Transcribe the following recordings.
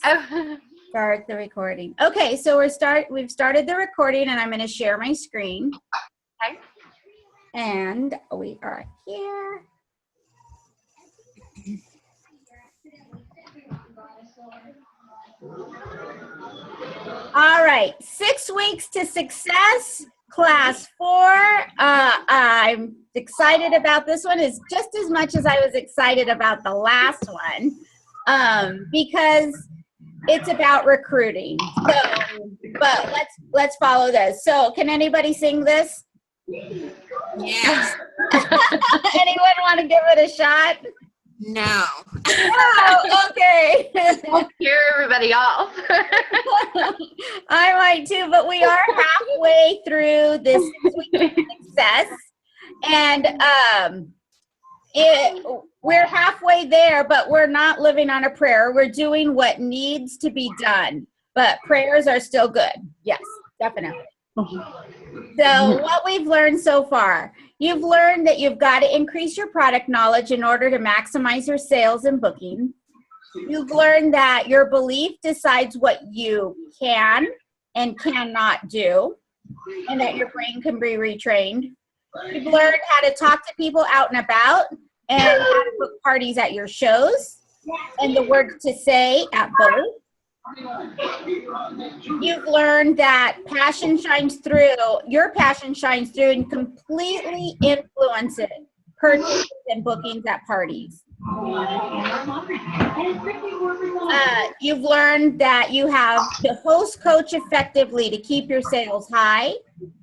Oh. Start the recording. Okay, so we've started the recording, and I'm going to share my screen. Okay. And we are here. All right, 6 weeks to success, class 4. I'm excited about this one is just as much as I was excited about the last one, because it's about recruiting. So, but let's follow this. So, can anybody sing this? Yes. Anyone want to give it a shot? No. Oh, okay. We'll scare everybody off. I might too, but we are halfway through this 6 weeks of success, and we're halfway there, but we're not living on a prayer. We're doing what needs to be done, but prayers are still good. Yes, definitely. So what we've learned so far, you've learned that you've got to increase your product knowledge in order to maximize your sales and booking. You've learned that your belief decides what you can and cannot do, and that your brain can be retrained. You've learned how to talk to people out and about, and how to book parties at your shows, and the words to say at both. You've learned that passion shines through, your passion shines through and completely influences purchases and bookings at parties. You've learned that you have to host coach effectively to keep your sales high,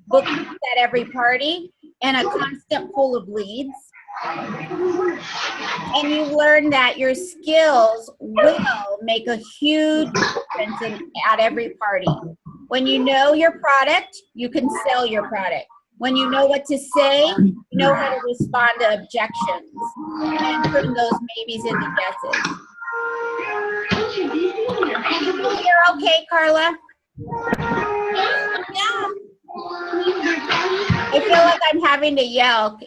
bookings at every party, and a constant pool of leads. And you learn that your skills will make a huge difference at every party. When you know your product, you can sell your product. When you know what to say, you know how to respond to objections and turn those maybes into yeses. You're okay, Carla? Yeah. I feel like I'm having to yell.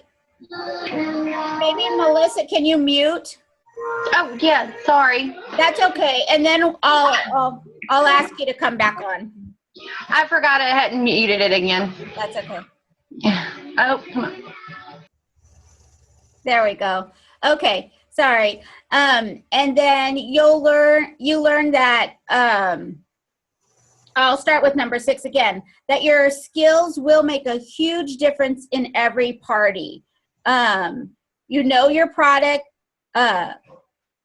Maybe Melissa, can you mute? Oh, yeah, sorry. That's okay. And then I'll ask you to come back on. I forgot I hadn't muted it again. That's okay. Oh, come on. There we go. Okay, sorry. And then you learn that, I'll start with number 6 again, that your skills will make a huge difference in every party. You know your product.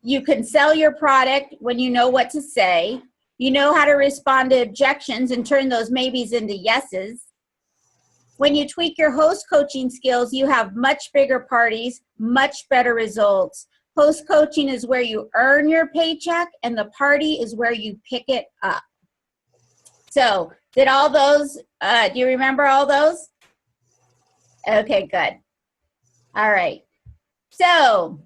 You can sell your product when you know what to say. You know how to respond to objections and turn those maybes into yeses. When you tweak your host coaching skills, you have much bigger parties, much better results. Host coaching is where you earn your paycheck, and the party is where you pick it up. So, did all those, do you remember all those? Okay, good. All right. So,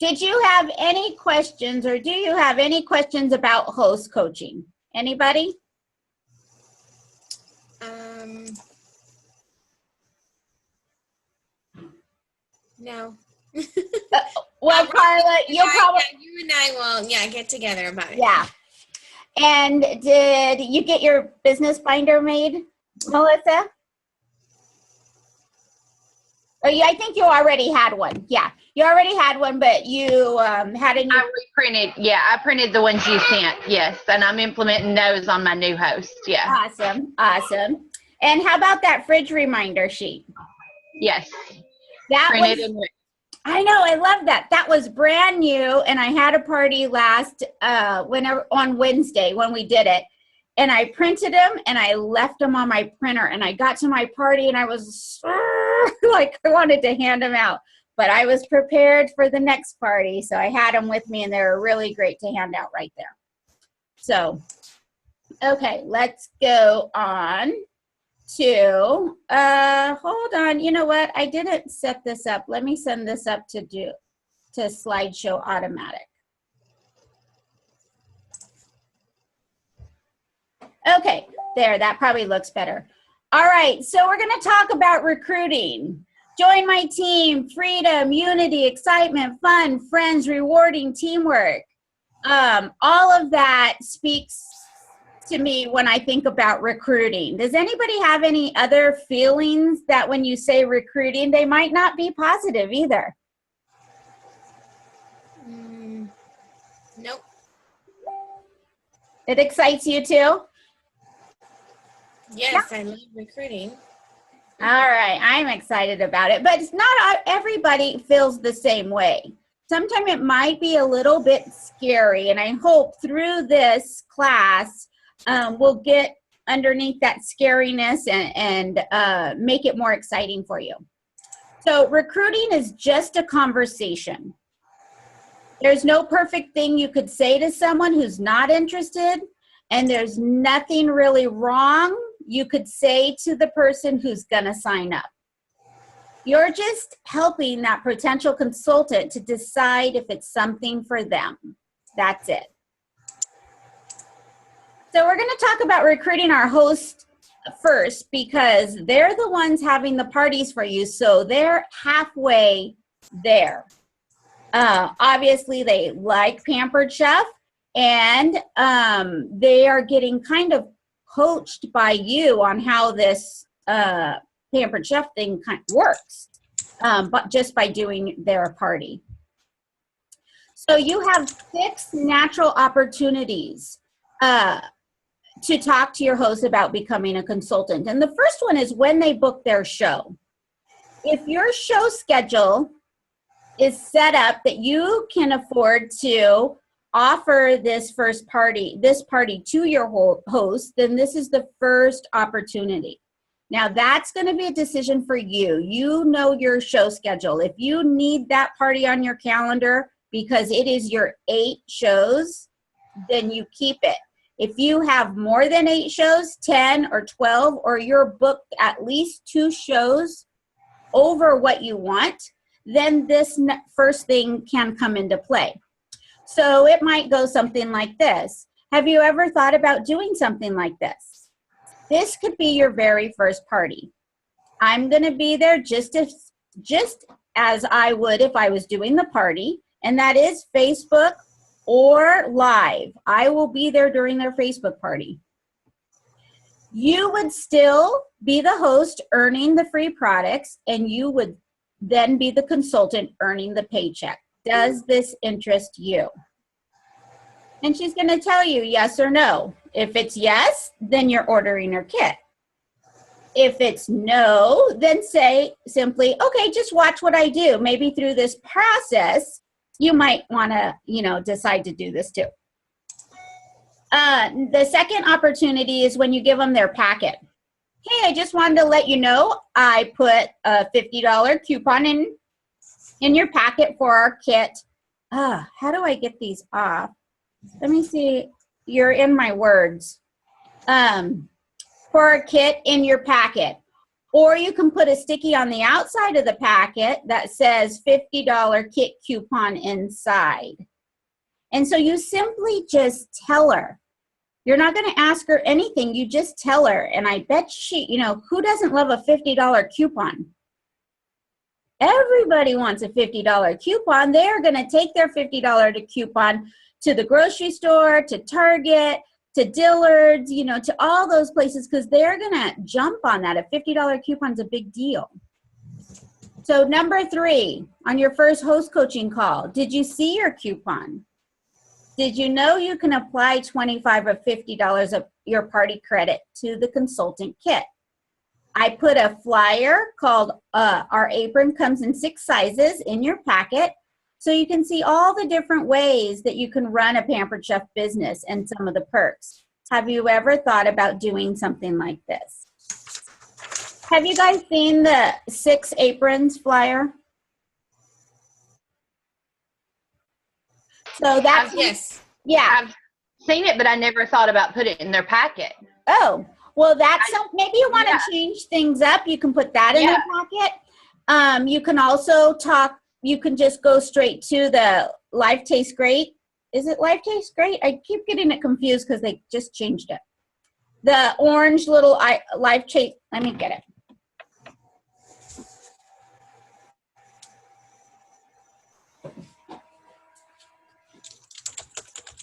did you have any questions, or do you have any questions about host coaching? Anybody? No. Well, Carla, you'll probably... You and I will, get together about it. Yeah. And did you get your business binder made, Melissa? Oh, yeah, I think you already had one. Yeah, you already had one, but you had a new... I reprinted, I printed the ones you sent, yes, and I'm implementing those on my new host, yeah. Awesome, awesome. And how about that fridge reminder sheet? Yes. That Printed was... and I know, I love that. That was brand new, and I had a party on Wednesday when we did it, and I printed them, and I left them on my printer, and I got to my party, and I was like, I wanted to hand them out, but I was prepared for the next party, so I had them with me, and they were really great to hand out right there. So, okay, let's go on to, hold on, you know what? I didn't set this up. Let me send this up to slideshow automatic. Okay, there, that probably looks better. All right, so we're going to talk about recruiting. Join my team, freedom, unity, excitement, fun, friends, rewarding, teamwork. All of that speaks to me when I think about recruiting. Does anybody have any other feelings that when you say recruiting, they might not be positive either? Nope. It excites you too? Yes, I love recruiting. All right, I'm excited about it, but it's not everybody feels the same way. Sometimes it might be a little bit scary, and I hope through this class we'll get underneath that scariness and make it more exciting for you. So recruiting is just a conversation. There's no perfect thing you could say to someone who's not interested, and there's nothing really wrong you could say to the person who's gonna sign up. You're just helping that potential consultant to decide if it's something for them. That's it. So we're gonna talk about recruiting our host first because they're the ones having the parties for you, so they're halfway there. Obviously, they like Pampered Chef, and they are getting kind of coached by you on how this Pampered Chef thing kind of works, but just by doing their party. So you have 6 natural opportunities to talk to your host about becoming a consultant. And the first one is when they book their show. If your show schedule is set up that you can afford to offer this party to your host, then this is the first opportunity. Now that's going to be a decision for you. You know your show schedule. If you need that party on your calendar because it is your 8 shows, then you keep it. If you have more than 8 shows, 10 or 12, or you're booked at least 2 shows over what you want, then this first thing can come into play. So it might go something like this. Have you ever thought about doing something like this? This could be your very first party. I'm going to be there just as I would if I was doing the party, and that is Facebook or live. I will be there during their Facebook party. You would still be the host earning the free products, and you would then be the consultant earning the paycheck. Does this interest you? And she's going to tell you yes or no. If it's yes, then you're ordering her kit. If it's no, then say simply, okay, just watch what I do. Maybe through this process, you might want to, decide to do this too. The second opportunity is when you give them their packet. Hey, I just wanted to let you know I put a $50 coupon in your packet for our kit. How do I get these off? Let me see. You're in my words. For a kit in your packet. Or you can put a sticky on the outside of the packet that says $50 kit coupon inside. And so you simply just tell her. You're not going to ask her anything. You just tell her. And I bet who doesn't love a $50 coupon? Everybody wants a $50 coupon. They're going to take their $50 coupon to the grocery store, to Target, to Dillard's, to all those places because they're going to jump on that. A $50 coupon is a big deal. So number 3, on your first host coaching call, did you see your coupon? Did you know you can apply $25 or $50 of your party credit to the consultant kit? I put a flyer called Our Apron Comes in 6 Sizes in your packet so you can see all the different ways that you can run a Pampered Chef business and some of the perks. Have you ever thought about doing something like this? Have you guys seen the 6 Aprons flyer? So that's yes. Yeah. I've seen it, but I never thought about putting it in their packet. Oh, well, maybe you want to change things up. You can put that in your packet. You can also you can just go straight to the Life Tastes Great. Is it Life Tastes Great? I keep getting it confused because they just changed it. The orange little Life Taste, let me get it.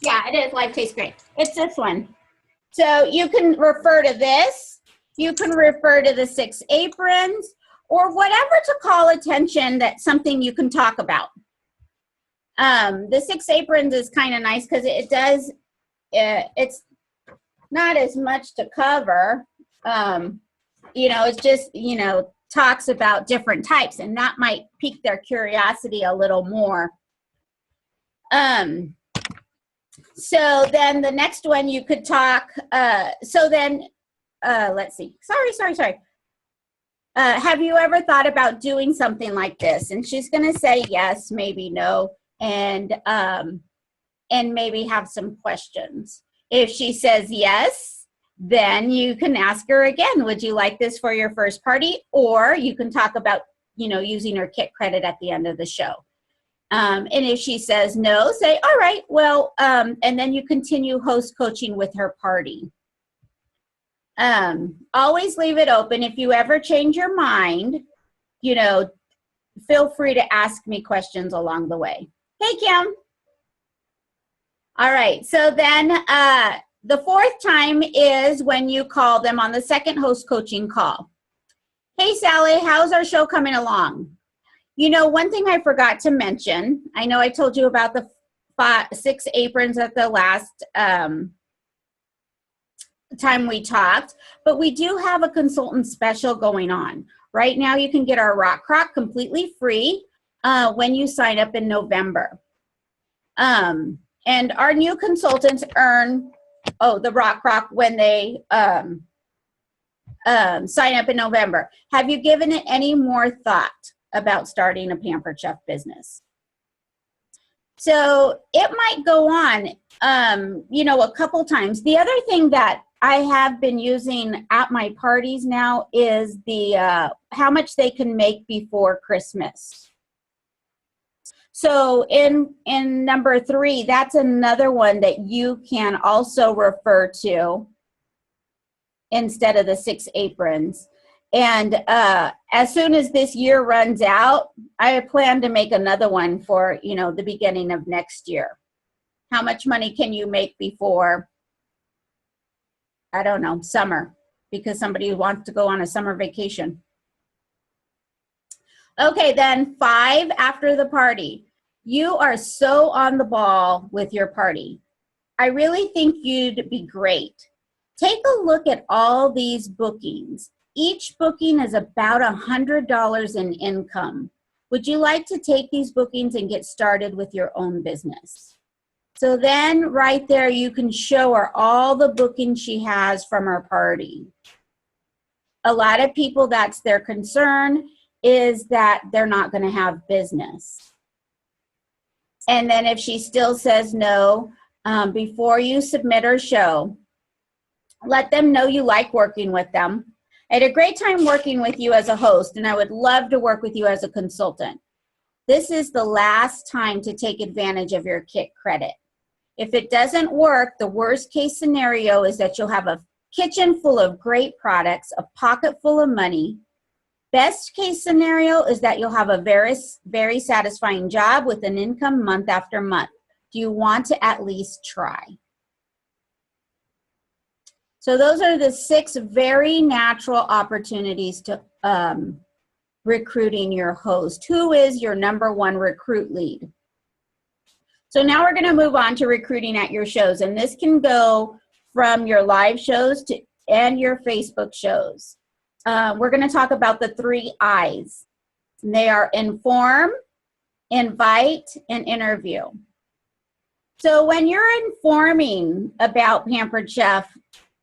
Yeah, it is. Life tastes great. It's this one. So you can refer to this. You can refer to the 6 aprons or whatever to call attention that something you can talk about. The 6 aprons is kind of nice because it does, it's not as much to cover. You know, it's just, you know, talks about different types, and that might pique their curiosity a little more. So then the next one you could talk, let's see. Sorry. Have you ever thought about doing something like this? And she's going to say yes, maybe no, and maybe have some questions. If she says yes, then you can ask her again, would you like this for your first party? Or you can talk about, you know, using her kit credit at the end of the show. And if she says no, say, all right, well, and then you continue host coaching with her party. Always leave it open. If you ever change your mind, you know, feel free to ask me questions along the way. Hey, Kim. All right, so then the fourth time is when you call them on the second host coaching call. Hey, Sally, how's our show coming along? You know, one thing I forgot to mention, I know I told you about the 6 aprons at the last time we talked, but we do have a consultant special going on. Right now you can get our Rock Crock completely free when you sign up in November. And our new consultants earn, the Rock Crock when they sign up in November. Have you given it any more thought about starting a Pampered Chef business? So it might go on, you know, a couple times. The other thing that I have been using at my parties now is the how much they can make before Christmas. So in number 3, that's another one that you can also refer to instead of the 6 aprons. And as soon as this year runs out, I plan to make another one for, you know, the beginning of next year. How much money can you make before, I don't know, summer, because somebody wants to go on a summer vacation. Okay, then 5, after the party. You are so on the ball with your party. I really think you'd be great. Take a look at all these bookings. Each booking is about $100 in income. Would you like to take these bookings and get started with your own business? So then right there, you can show her all the bookings she has from her party. A lot of people, that's their concern, is that they're not going to have business. And then if she still says no, before you submit her show, let them know you like working with them. I had a great time working with you as a host, and I would love to work with you as a consultant. This is the last time to take advantage of your kit credit. If it doesn't work, the worst case scenario is that you'll have a kitchen full of great products, a pocket full of money. Best case scenario is that you'll have a very, very satisfying job with an income month after month. Do you want to at least try? So those are the 6 very natural opportunities to recruiting your host. Who is your #1 recruit lead? So now we're going to move on to recruiting at your shows, and this can go from your live shows and your Facebook shows. We're going to talk about the 3 I's. They are inform, invite, and interview. So when you're informing about Pampered Chef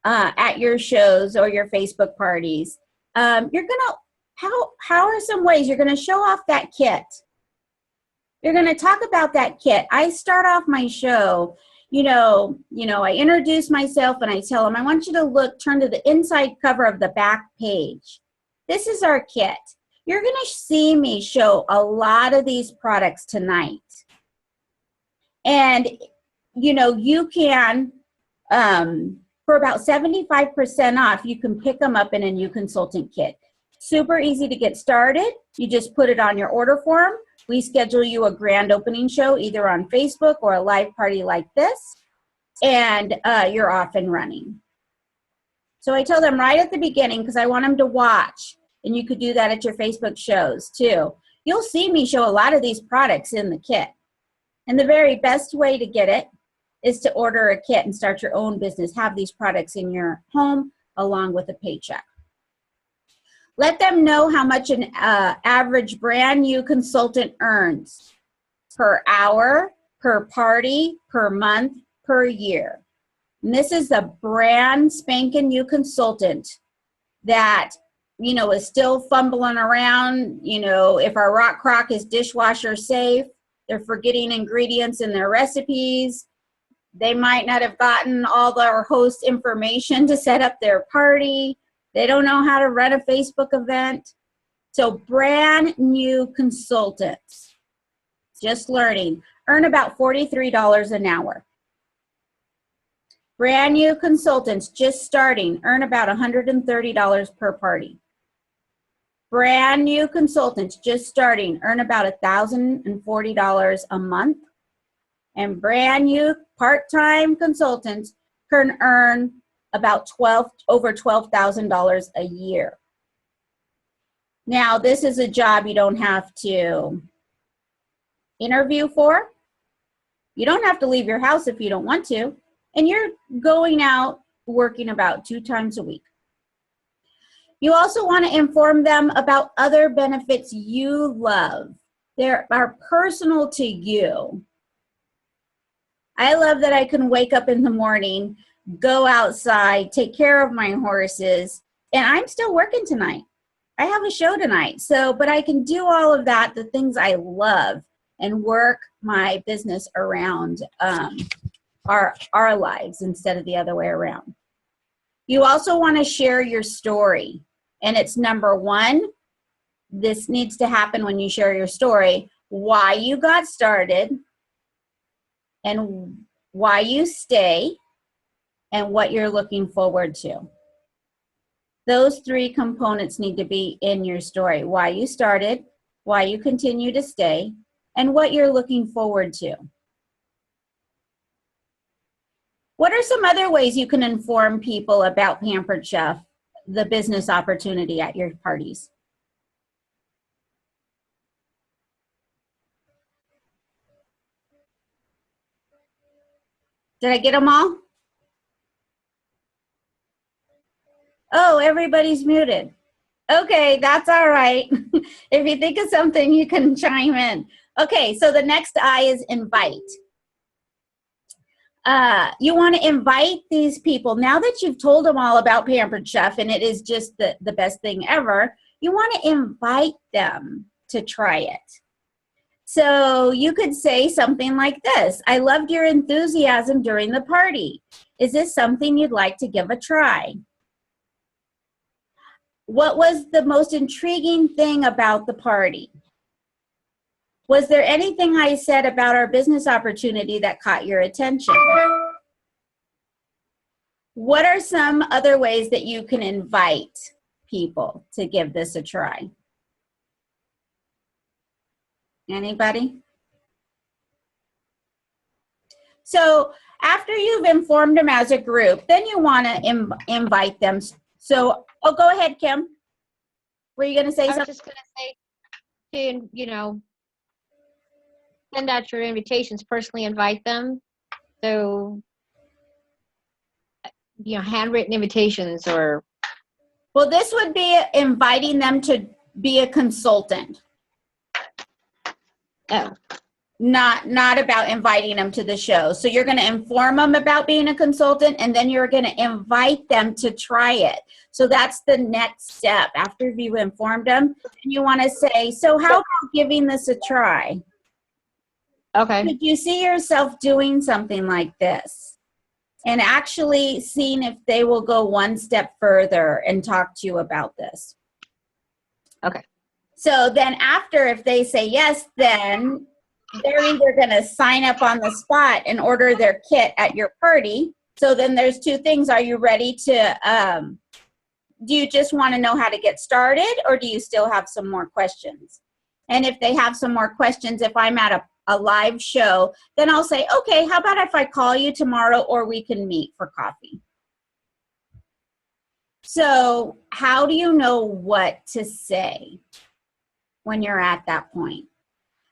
at your shows or your Facebook parties, you're gonna, how are some ways you're gonna show off that kit? You're gonna talk about that kit. I start off my show, you know, I introduce myself and I tell them, I want you to turn to the inside cover of the back page. This is our kit. You're gonna see me show a lot of these products tonight. And, you know, you can, for about 75% off, you can pick them up in a new consultant kit. Super easy to get started. You just put it on your order form. We schedule you a grand opening show either on Facebook or a live party like this, and you're off and running. So I tell them right at the beginning, because I want them to watch, and you could do that at your Facebook shows too. You'll see me show a lot of these products in the kit. And the very best way to get it is to order a kit and start your own business. Have these products in your home along with a paycheck. Let them know how much an average brand new consultant earns per hour, per party, per month, per year. And this is a brand spanking new consultant that, you know, is still fumbling around. You know, if our rock crock is dishwasher safe, they're forgetting ingredients in their recipes. They might not have gotten all their host information to set up their party. They don't know how to run a Facebook event. So brand new consultants, just learning, earn about $43 an hour. Brand new consultants just starting earn about $130 per party. Brand new consultants just starting earn about $1,040 a month. And brand new part-time consultants can earn about over $12,000 a year. Now, this is a job you don't have to interview for. You don't have to leave your house if you don't want to. And you're going out working about 2 times a week. You also want to inform them about other benefits you love. They are personal to you. I love that I can wake up in the morning, go outside, take care of my horses, and I'm still working tonight. I have a show tonight, but I can do all of that, the things I love, and work my business around our lives instead of the other way around. You also want to share your story. And it's number 1, this needs to happen when you share your story, why you got started, and why you stay, and what you're looking forward to. Those 3 components need to be in your story. Why you started, why you continue to stay, and what you're looking forward to. What are some other ways you can inform people about Pampered Chef, the business opportunity at your parties? Did I get them all? Oh, everybody's muted. Okay, that's all right. If you think of something, you can chime in. Okay, so the next I is invite. You want to invite these people. Now that you've told them all about Pampered Chef and it is just the best thing ever, you want to invite them to try it. So you could say something like this: I loved your enthusiasm during the party. Is this something you'd like to give a try? What was the most intriguing thing about the party? Was there anything I said about our business opportunity that caught your attention? What are some other ways that you can invite people to give this a try? Anybody? So after you've informed them as a group, then you want to invite them. So, oh, go ahead, Kim. Were you going to say something? I was just going to say, you know, send out your invitations, personally invite them. So, you know, handwritten invitations or. Well, this would be inviting them to be a consultant. Oh. Not about inviting them to the show. So you're going to inform them about being a consultant, and then you're going to invite them to try it. So that's the next step. After you've informed them, and you want to say, so how about giving this a try? Okay. Could you see yourself doing something like this? And actually seeing if they will go one step further and talk to you about this. Okay. So then after, if they say yes, then they're either going to sign up on the spot and order their kit at your party. So then there's 2 things. Are you ready to, do you just want to know how to get started, or do you still have some more questions? And if they have some more questions, if I'm at a live show, then I'll say, okay, how about if I call you tomorrow or we can meet for coffee? So how do you know what to say when you're at that point?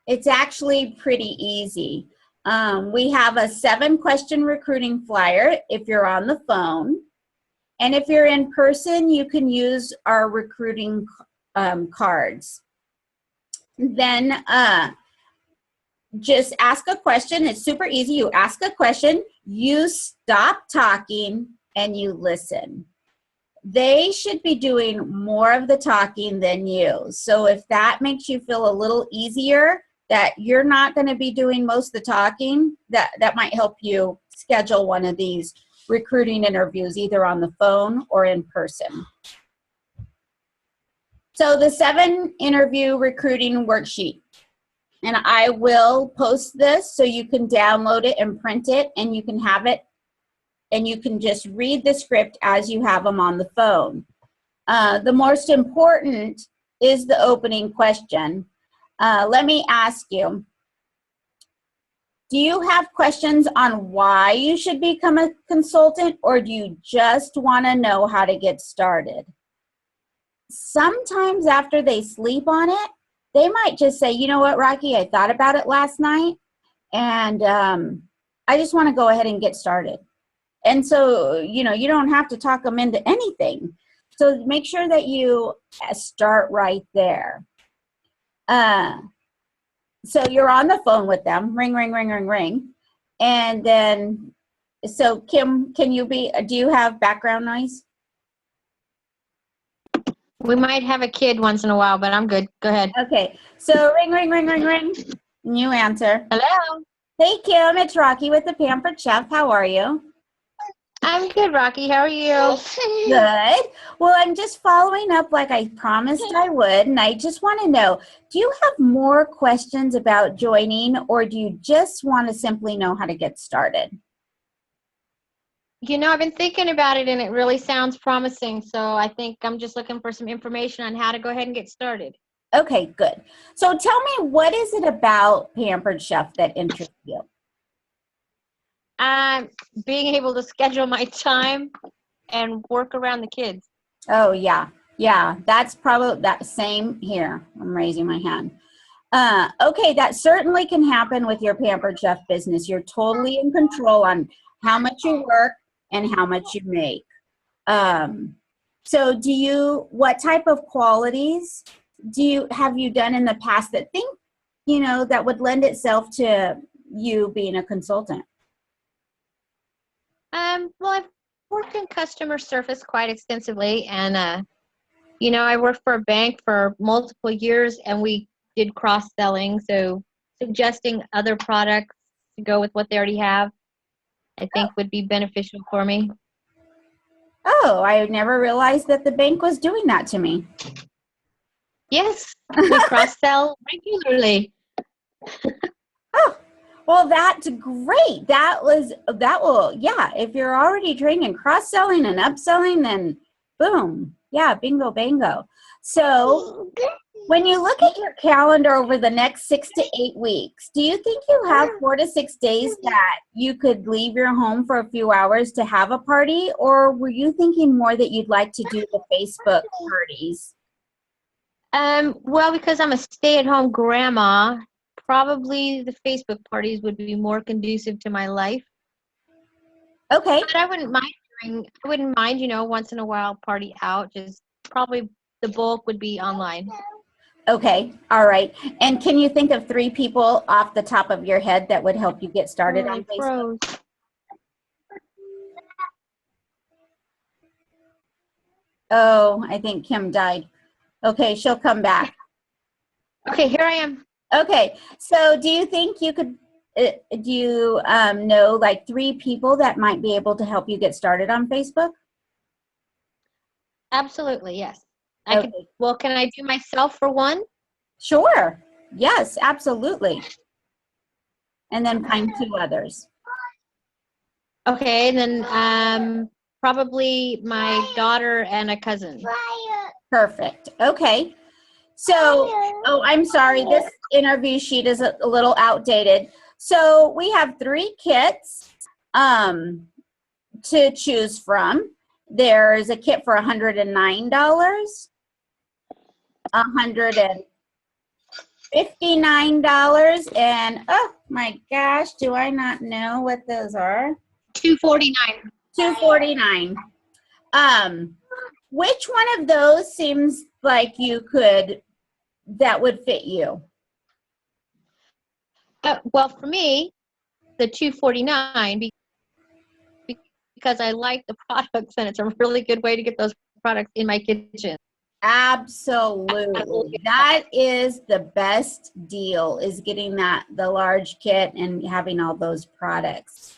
It's actually pretty easy. We have a 7-question recruiting flyer if you're on the phone. And if you're in person, you can use our recruiting cards. Then just ask a question. It's super easy. You ask a question, you stop talking, and you listen. They should be doing more of the talking than you. So if that makes you feel a little easier, that you're not going to be doing most of the talking, that might help you schedule one of these recruiting interviews, either on the phone or in person. So the 7-interview recruiting worksheet, and I will post this so you can download it and print it, and you can have it, and you can just read the script as you have them on the phone. The most important is the opening question. Let me ask you, do you have questions on why you should become a consultant, or do you just want to know how to get started? Sometimes after they sleep on it, they might just say, you know what, Rocky, I thought about it last night, and I just want to go ahead and get started. And so, you know, you don't have to talk them into anything. So make sure that you start right there. So you're on the phone with them, ring, ring, ring, ring, ring. And then, so Kim, do you have background noise? We might have a kid once in a while, but I'm good. Go ahead. Okay, so ring, ring, ring, ring, ring. And you answer. Hello. Hey, Kim, it's Rocky with the Pampered Chef. How are you? I'm good, Rocky. How are you? Good. Well, I'm just following up like I promised I would, and I just want to know, do you have more questions about joining, or do you just want to simply know how to get started? You know, I've been thinking about it, and it really sounds promising. So I think I'm just looking for some information on how to go ahead and get started. Okay, good. So tell me, what is it about Pampered Chef that interests you? Being able to schedule my time and work around the kids. Oh, yeah. Yeah, that's probably that same here. I'm raising my hand. Okay, that certainly can happen with your Pampered Chef business. You're totally in control on how much you work and how much you make. So what type of qualities have you done in the past that that would lend itself to you being a consultant? Well, I've worked in customer service quite extensively, and I worked for a bank for multiple years, and we did cross-selling, so suggesting other products to go with what they already have, I think would be beneficial for me. Oh, I never realized that the bank was doing that to me. Yes, we cross-sell regularly. Oh, well, that's great. If you're already trained in cross-selling and upselling, then boom. Yeah, bingo, bango. So when you look at your calendar over the next 6 to 8 weeks, do you think you have 4 to 6 days that you could leave your home for a few hours to have a party? Or were you thinking more that you'd like to do the Facebook parties? Well, because I'm a stay-at-home grandma, probably the Facebook parties would be more conducive to my life. Okay. But I wouldn't mind, once in a while party out. Just probably the bulk would be online. Okay. All right. And can you think of 3 people off the top of your head that would help you get started on Facebook? Oh, I think Kim died. Okay, she'll come back. Okay, here I am. Okay, so do you think you could, know like 3 people that might be able to help you get started on Facebook? Absolutely, yes. Okay. Can I do myself for one? Sure. Yes, absolutely. And then find 2 others. Okay, and then probably my daughter and a cousin. Perfect. Okay. So, oh, I'm sorry. This interview sheet is a little outdated. So we have 3 kits to choose from. There's a kit for $109, $159, and oh my gosh, do I not know what those are? $249. $249. Which one of those seems like that would fit you? Well, for me, the $249 because I like the products and it's a really good way to get those products in my kitchen. Absolutely. That is the best deal, is getting the large kit and having all those products.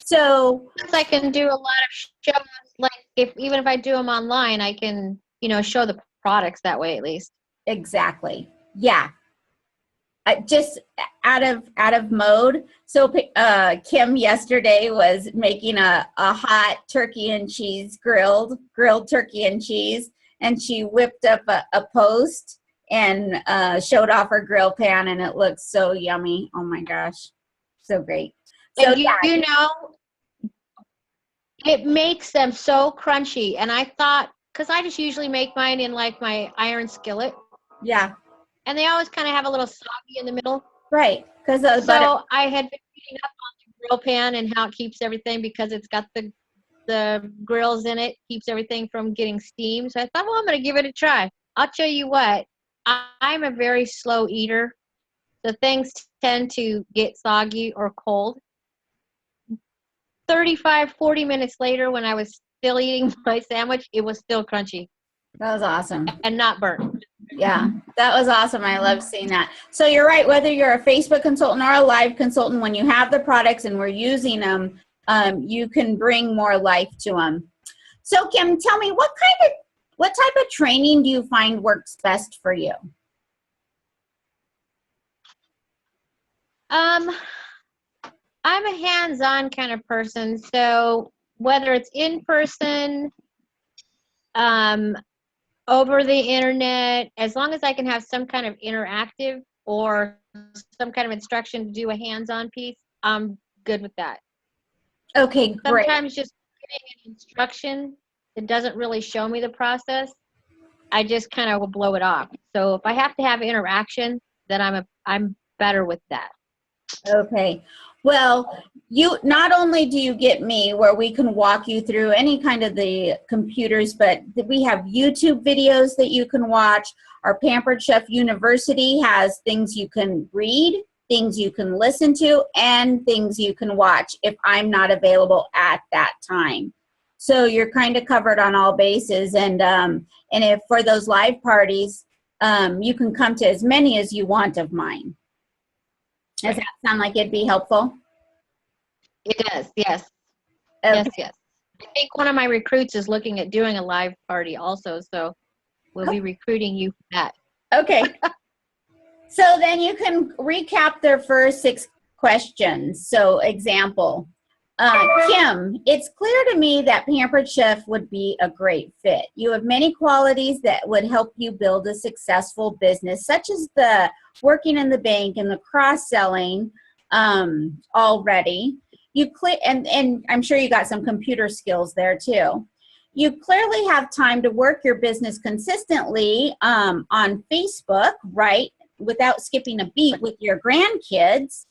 So I can do a lot of shows, like even if I do them online, I can, show the products that way at least. Exactly. Yeah. Just out of mode. So Kim yesterday was making a hot turkey and cheese, grilled turkey and cheese, and she whipped up a post and showed off her grill pan, and it looks so yummy. Oh my gosh, so great. So and it makes them so crunchy. And I thought, because I just usually make mine in like my iron skillet. Yeah. And they always kind of have a little soggy in the middle. Right. So I had been reading up on the grill pan and how it keeps everything, because it's got the grills in it, keeps everything from getting steamed. So I thought, well, I'm going to give it a try. I'll tell you what, I'm a very slow eater. So things tend to get soggy or cold. 35, 40 minutes later, when I was still eating my sandwich, it was still crunchy. That was awesome. And not burnt. Yeah, that was awesome. I love seeing that. So you're right, whether you're a Facebook consultant or a live consultant, when you have the products and we're using them, you can bring more life to them. So Kim, tell me, what type of training do you find works best for you? I'm a hands-on kind of person, so whether it's in person, over the internet, as long as I can have some kind of interactive or some kind of instruction to do a hands-on piece, I'm good with that. Okay, great. Sometimes just getting an instruction that doesn't really show me the process, I just kind of will blow it off. So if I have to have interaction, then I'm better with that. Okay. Well, not only do you get me where we can walk you through any kind of the computers, but we have YouTube videos that you can watch. Our Pampered Chef University has things you can read, things you can listen to, and things you can watch if I'm not available at that time. So you're kind of covered on all bases. And if for those live parties, you can come to as many as you want of mine. Does that sound like it'd be helpful? It does, yes. Okay. Yes. I think one of my recruits is looking at doing a live party also, so we'll be recruiting you for that. Okay. So then you can recap their first 6 questions. So example, Kim, it's clear to me that Pampered Chef would be a great fit. You have many qualities that would help you build a successful business, such as the working in the bank and the cross-selling already. And I'm sure you got some computer skills there too. You clearly have time to work your business consistently on Facebook, right? Without skipping a beat with your grandkids.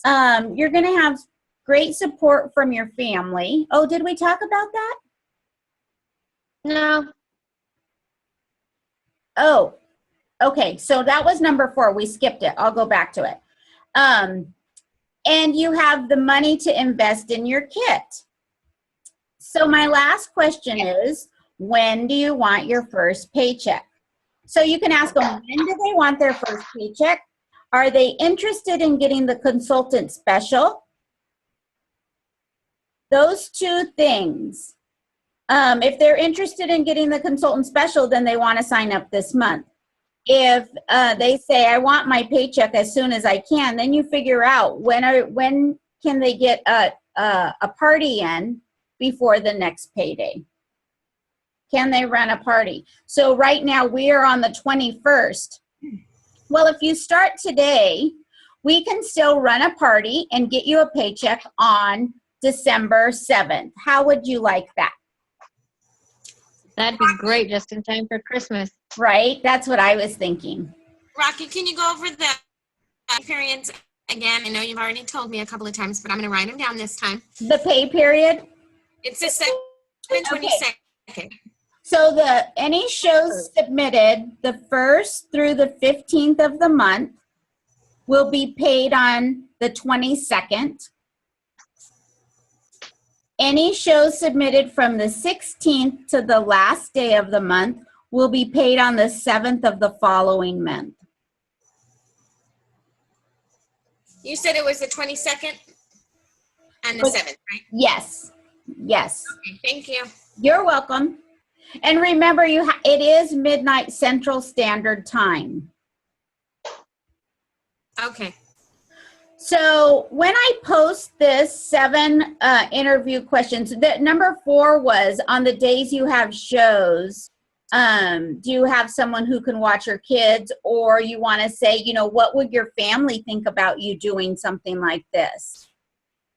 You're going to have great support from your family. Oh, did we talk about that? No. Oh, okay. So that was number 4. We skipped it. I'll go back to it. And you have the money to invest in your kit. So my last question is, when do you want your first paycheck? So you can ask them, when do they want their first paycheck? Are they interested in getting the consultant special? Those 2 things. If they're interested in getting the consultant special, then they want to sign up this month. If they say, I want my paycheck as soon as I can, then you figure out when can they get a party in before the next payday. Can they run a party? So right now we are on the 21st. Well, if you start today, we can still run a party and get you a paycheck on December 7th. How would you like that? That'd be great, just in time for Christmas. Right? That's what I was thinking. Rocky, can you go over the periods again? I know you've already told me a couple of times, but I'm going to write them down this time. The pay period? It's the 22nd. So any shows submitted the 1st through the 15th of the month will be paid on the 22nd. Any shows submitted from the 16th to the last day of the month will be paid on the 7th of the following month. You said it was the 22nd and the 7th, right? Yes. Yes. Okay, thank you. You're welcome. And remember, it is midnight Central Standard Time. Okay. So when I post this 7 interview questions, the number 4 was on the days you have shows. Do you have someone who can watch your kids, or you want to say, you know, what would your family think about you doing something like this?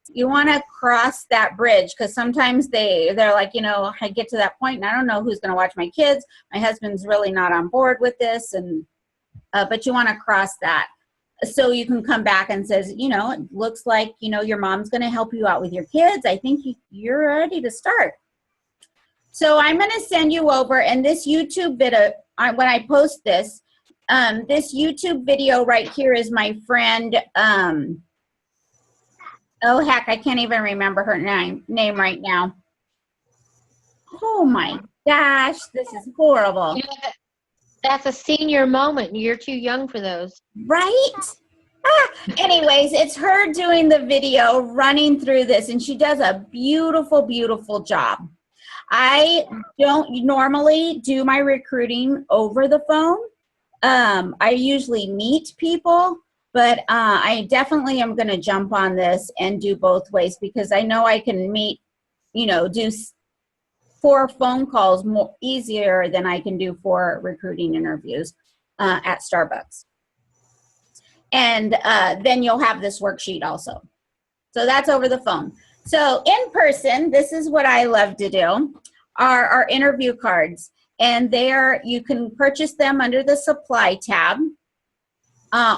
You want to cross that bridge, because sometimes they're like, you know, I get to that point and I don't know who's going to watch my kids. My husband's really not on board with this, and but you want to cross that. So you can come back and says, you know, it looks like, you know, your mom's going to help you out with your kids. I think you're ready to start. So I'm going to send you over, and this YouTube video, when I post this YouTube video right here is my friend, oh heck, I can't even remember her name right now. Oh my gosh, this is horrible. You know, that's a senior moment. You're too young for those. Right? Anyways, it's her doing the video, running through this, and she does a beautiful, beautiful job. I don't normally do my recruiting over the phone. I usually meet people, but I definitely am going to jump on this and do both ways, because I know I can meet, you know, do 4 phone calls more easier than I can do 4 recruiting interviews at Starbucks. And then you'll have this worksheet also. So that's over the phone. So in person, this is what I love to do, are our interview cards. And you can purchase them under the supply tab,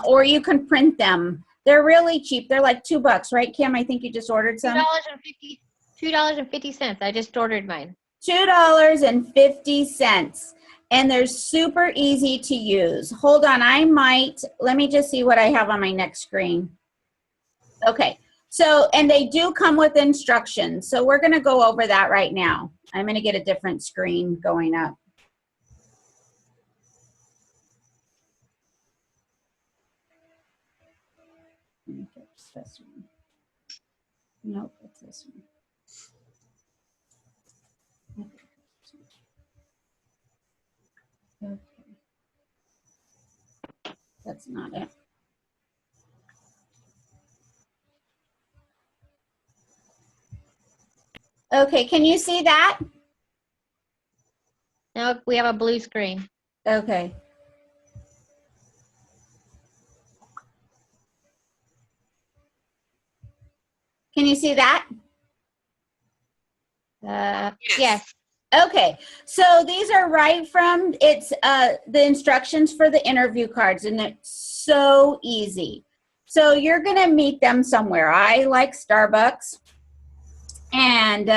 or you can print them. They're really cheap. They're like $2, right, Kim? I think you just ordered some. $2.50. I just ordered mine. $2.50. And they're super easy to use. Hold on, let me just see what I have on my next screen. Okay, so, and they do come with instructions. So we're gonna go over that right now. I'm gonna get a different screen going up. It's this one. Nope, it's this one. Okay. That's not it. Okay, can you see that? Now we have a blue screen. Okay. Can you see that? Yes. Okay, so these are right from, it's the instructions for the interview cards, and it's so easy. So you're gonna meet them somewhere. I like Starbucks. And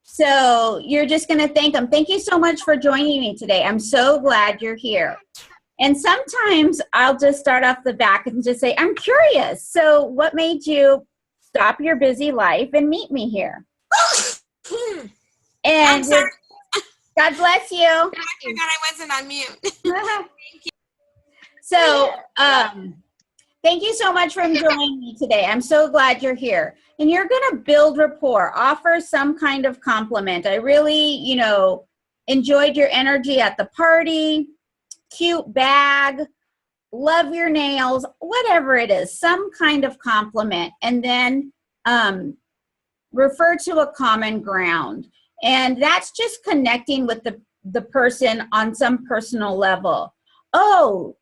so you're just gonna thank them. Thank you so much for joining me today. I'm so glad you're here. And sometimes I'll just start off the back and just say, I'm curious. So what made you stop your busy life and meet me here? And God bless you. I forgot I wasn't on mute. So, thank you so much for joining me today. I'm so glad you're here. And you're going to build rapport, offer some kind of compliment. I really, you know, enjoyed your energy at the party, cute bag, love your nails, whatever it is, some kind of compliment. And then refer to a common ground. And that's just connecting with the person on some personal level. Oh,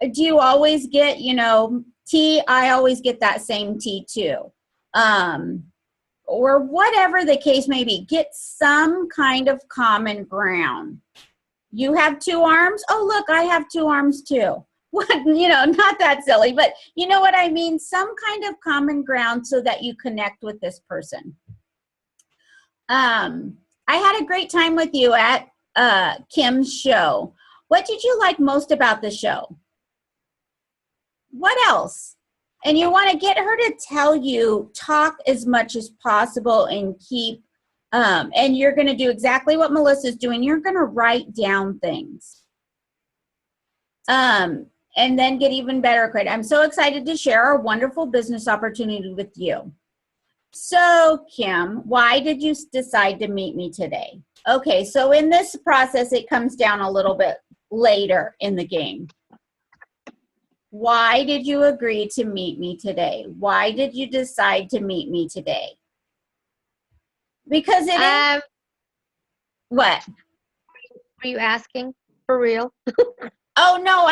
do you always get, tea? I always get that same tea too. Or whatever the case may be, get some kind of common ground. You have 2 arms? Oh, look, I have 2 arms too. What, not that silly, but you know what I mean? Some kind of common ground so that you connect with this person. I had a great time with you at Kim's show. What did you like most about the show? What else? And you want to get her to tell you, talk as much as possible and keep, and you're going to do exactly what Melissa's doing. You're going to write down things. And then get even better credit. I'm so excited to share our wonderful business opportunity with you. So, Kim, why did you decide to meet me today? Okay, so in this process, it comes down a little bit later in the game. Why did you agree to meet me today? Why did you decide to meet me today? Because it is. What? Are you asking for real? Oh no,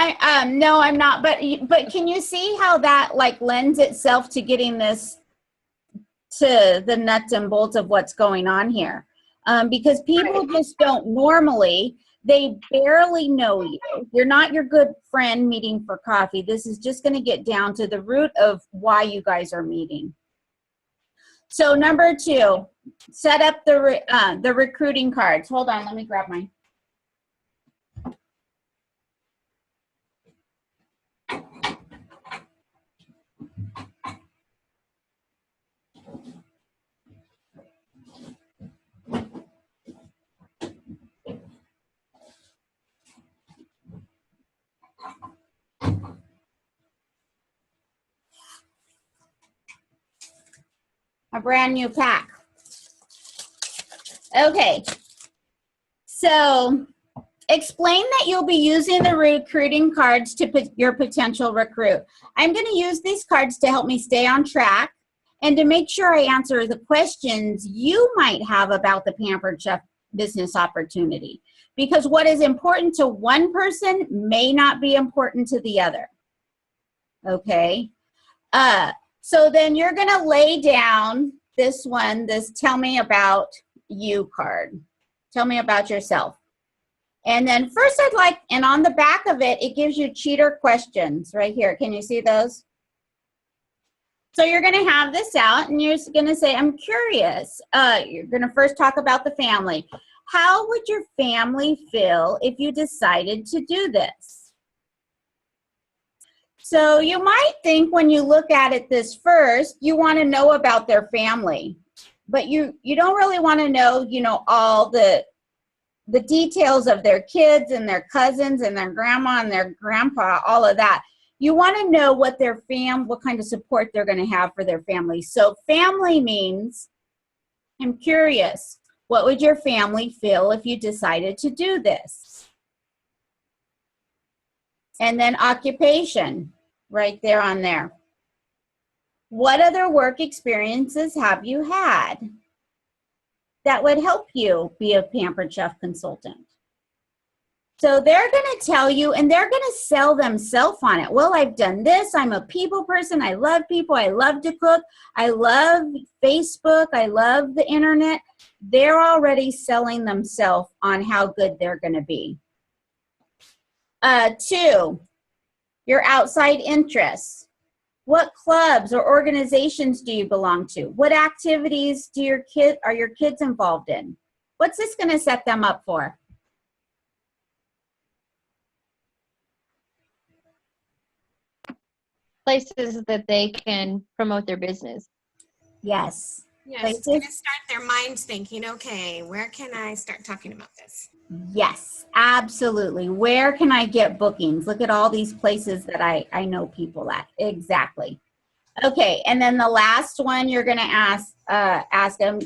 I'm not. But can you see how that lends itself to getting this to the nuts and bolts of what's going on here? Because people just don't normally. They barely know you. You're not your good friend meeting for coffee. This is just going to get down to the root of why you guys are meeting. So number 2, set up the recruiting cards. Hold on, let me grab mine. A brand new pack. Okay, so explain that you'll be using the recruiting cards to put your potential recruit. I'm going to use these cards to help me stay on track and to make sure I answer the questions you might have about the Pampered Chef business opportunity. Because what is important to one person may not be important to the other. Okay? So then you're going to lay down this tell me about you card. Tell me about yourself. And then first and on the back of it, it gives you cheater questions right here. Can you see those? So you're going to have this out and you're going to say, I'm curious. You're going to first talk about the family. How would your family feel if you decided to do this? So you might think when you look at it this first, you want to know about their family, but you don't really want to know, all the details of their kids and their cousins and their grandma and their grandpa, all of that. You want to know what kind of support they're going to have for their family. So family means, I'm curious, what would your family feel if you decided to do this? And then occupation, right there on there. What other work experiences have you had that would help you be a Pampered Chef consultant? So they're going to tell you, and they're going to sell themselves on it. Well, I've done this. I'm a people person. I love people. I love to cook. I love Facebook. I love the internet. They're already selling themselves on how good they're going to be. 2, your outside interests. What clubs or organizations do you belong to? What activities are your kids involved in? What's this going to set them up for? Places that they can promote their business. Yes. Yes, it's going to start their minds thinking, okay, where can I start talking about this? Yes, absolutely. Where can I get bookings? Look at all these places that I know people at. Exactly. Okay, and then the last one you're going to ask them,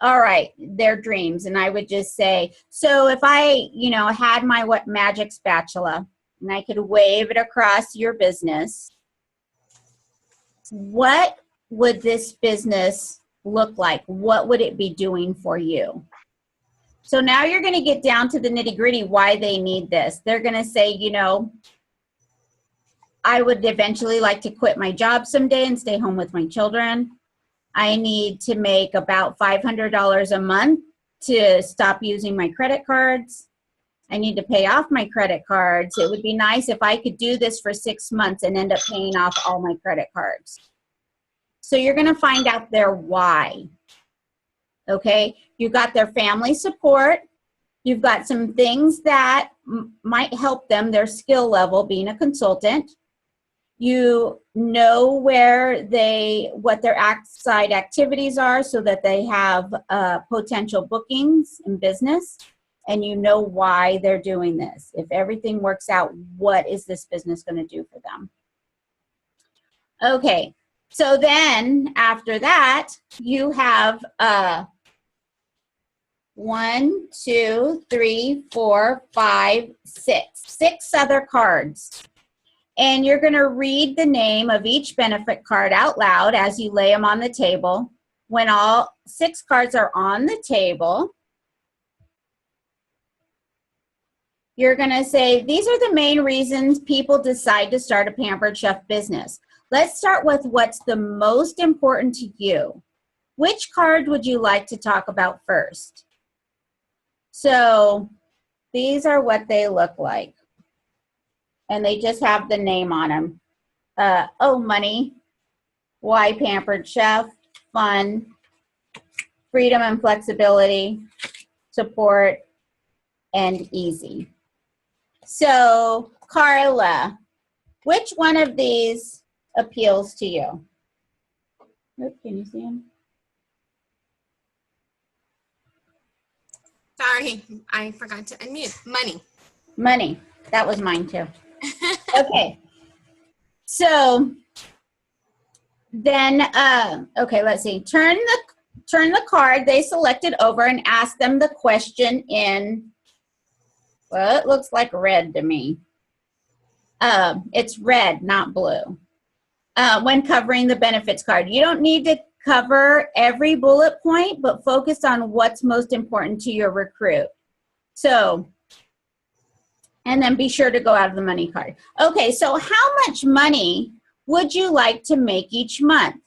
all right, their dreams. And I would just say, so if I, had my magic spatula and I could wave it across your business, what would this business look like? What would it be doing for you? So now you're going to get down to the nitty gritty why they need this. They're going to say, you know, I would eventually like to quit my job someday and stay home with my children. I need to make about $500 a month to stop using my credit cards. I need to pay off my credit cards. It would be nice if I could do this for 6 months and end up paying off all my credit cards. So you're going to find out their why. Okay? You've got their family support. You've got some things that might help them, their skill level, being a consultant. You know what their outside activities are so that they have potential bookings in business, and you know why they're doing this. If everything works out, what is this business going to do for them? Okay, so then after that, you have 1, 2, 3, 4, 5, 6 other cards. And you're going to read the name of each benefit card out loud as you lay them on the table. When all 6 cards are on the table, you're going to say, these are the main reasons people decide to start a Pampered Chef business. Let's start with what's the most important to you. Which card would you like to talk about first? So these are what they look like. And they just have the name on them. Money, why Pampered Chef, fun, freedom and flexibility, support, and easy. So, Carla, which one of these appeals to you? Oop, can you see him? Sorry, I forgot to unmute. Money. Money. That was mine too. Okay. So then, okay, let's see. Turn the card they selected over and ask them the question in, well, it looks like red to me. It's red, not blue. When covering the benefits card. You don't need to cover every bullet point, but focus on what's most important to your recruit. So, and then be sure to go out of the money card. Okay, so how much money would you like to make each month?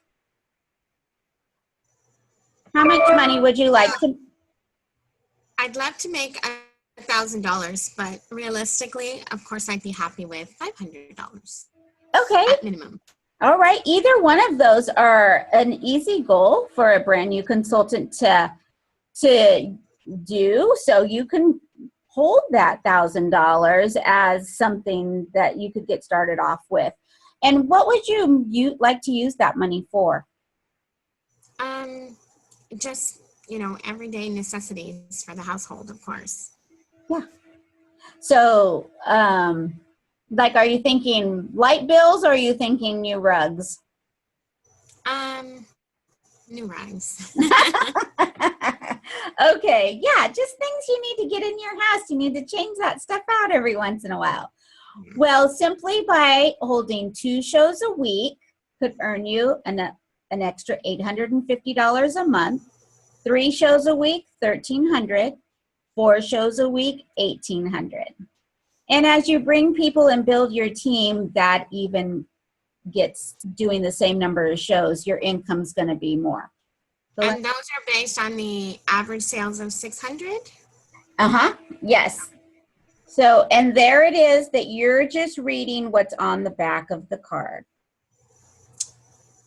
How much money would you like to? I'd love to make $1,000, but realistically, of course, I'd be happy with $500 Okay. at minimum. All right. Either one of those are an easy goal for a brand new consultant to do. So you can hold that $1,000 as something that you could get started off with. And what would you like to use that money for? Just, everyday necessities for the household, of course. Yeah. So, are you thinking light bills or are you thinking new rugs? New rugs. Okay, yeah, just things you need to get in your house. You need to change that stuff out every once in a while. Well, simply by holding 2 shows a week could earn you an extra $850 a month. 3 shows a week, $1,300. 4 shows a week, $1,800. And as you bring people and build your team, that even gets doing the same number of shows, your income's going to be more. So and those are based on the average sales of 600? Yes. So, and there it is that you're just reading what's on the back of the card.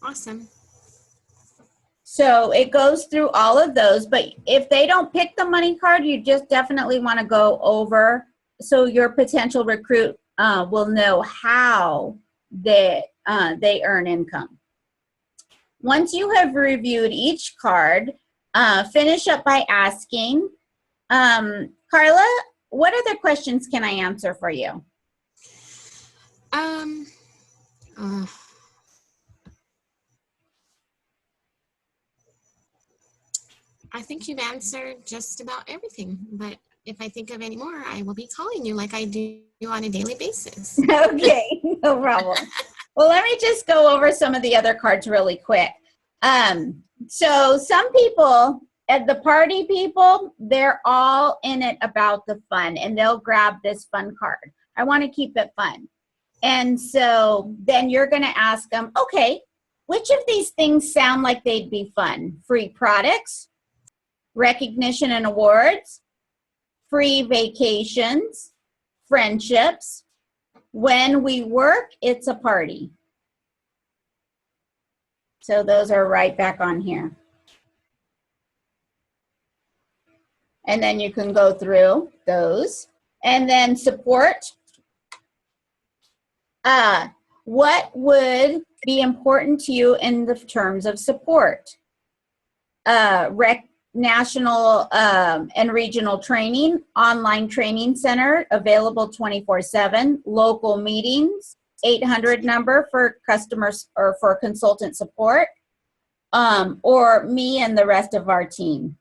Awesome. So it goes through all of those, but if they don't pick the money card, you just definitely want to go over so your potential recruit will know how they earn income. Once you have reviewed each card, finish up by asking, Carla, what other questions can I answer for you? I think you've answered just about everything, but if I think of any more, I will be calling you like I do on a daily basis. Okay, no problem. Well, let me just go over some of the other cards really quick. So some people, at the party people, they're all in it about the fun, and they'll grab this fun card. I want to keep it fun. And so then you're going to ask them, okay, which of these things sound like they'd be fun? Free products, recognition and awards, free vacations, friendships. When we work, it's a party. So those are right back on here. And then you can go through those. And then support. What would be important to you in the terms of support? National and regional training, online training center, available 24/7, local meetings, 800 number for customers or for consultant support, or me and the rest of our team.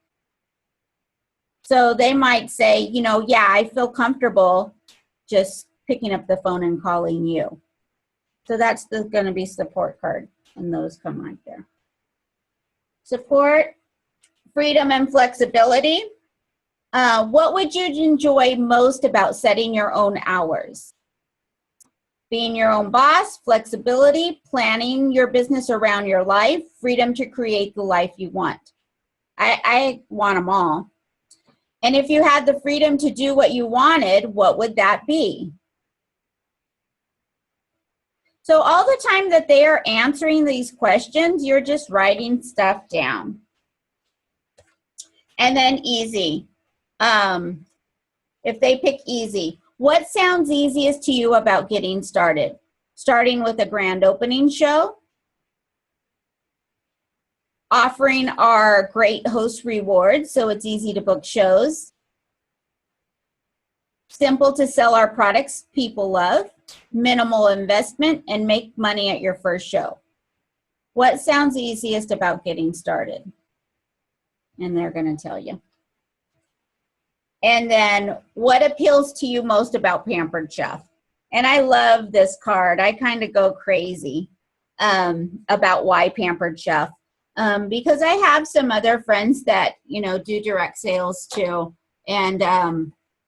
So they might say, you know, yeah, I feel comfortable just picking up the phone and calling you. So that's going to be support card, and those come right there. Support, freedom and flexibility. What would you enjoy most about setting your own hours? Being your own boss, flexibility, planning your business around your life, freedom to create the life you want. I want them all. And if you had the freedom to do what you wanted, what would that be? So all the time that they are answering these questions, you're just writing stuff down. And then easy. If they pick easy, what sounds easiest to you about getting started? Starting with a grand opening show? Offering our great host rewards, so it's easy to book shows. Simple to sell our products people love. Minimal investment and make money at your first show. What sounds easiest about getting started? And they're going to tell you. And then what appeals to you most about Pampered Chef? And I love this card. I kind of go crazy about why Pampered Chef. Because I have some other friends that, you know, do direct sales too. And